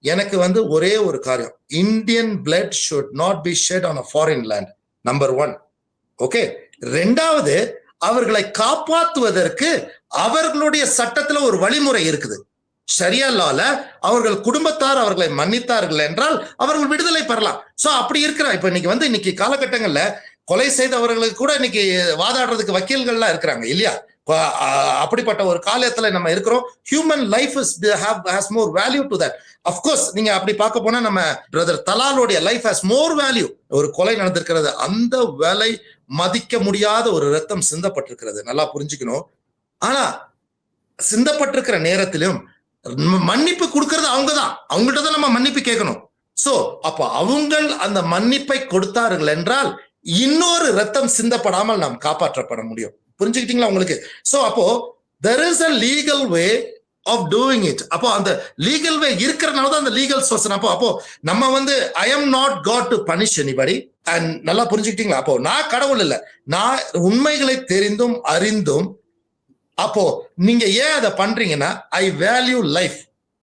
எனக்கு ஒரே ஒரு காரியம், Indian blood should not be shed on a foreign land. Number 1. Okay. 2வது, அவர்களை காப்பாற்றுவதற்கு அவர்களுடைய சட்டத்துல ஒரு வழிமுறை இருக்குது. ஷரியா லால அவர்கள் குடும்பத்தார் அவர்களை மன்னித்தார்கள் என்றால் அவர்கள் விடுதலை பெறலாம். சோ அப்படி இருக்கிற இப்ப இன்னைக்கு காலகட்டங்கள்ல கொலை செய்தவர்களுக்கு கூட இன்னைக்கு வாதாடுறதுக்கு வக்கீல்கள்லாம் இருக்கிறாங்க இல்லையா? அப்படிப்பட்ட ஒரு காலத்துல நம்ம இருக்கிறோம். Human life has more value to that. Of course நீங்க அப்படி பார்க்க போனா நம்ம பிரதர் தலாலுடைய லைஃப் ஹாஸ் மோர் வேல்யூ. ஒரு கொலை நடந்திருக்கிறது, அந்த வேலை மதிக்க முடியாத ஒரு ரத்தம் சிந்தப்பட்டிருக்கிறது, நல்லா புரிஞ்சுக்கணும். ஆனா சிந்தப்பட்டிருக்கிற நேரத்திலும் மன்னிப்பு கொடுக்கறது அவங்கதான், அவங்கள்ட்ட தான் நம்ம மன்னிப்பு கேட்கணும். சோ அப்ப அவங்க அந்த மன்னிப்பை கொடுத்தார்கள் என்றால் இன்னொரு ரத்தம் சிந்தப்படாமல் நாம் காப்பாற்றப்பட முடியும். புரிஞ்சுக்கிட்டீங்களா உங்களுக்கு? சோ அப்போ there is a legal way of doing it. அப்போ அந்த லீகல் வே இருக்கிறனால தான் அந்த லீகல் சோர்ஸ். அப்போ நம்ம I am not God to punish anybody. and நல்லா புரிஞ்சுக்கிட்டீங்களா? அப்போ நான் கடவுள் இல்ல, நான் உண்மைகளை தெரிந்தும் அறிந்தும். அப்போ நீங்க ஏன் அதை பண்றீங்கன்னா, ஐ வேல்யூ லைஃப்.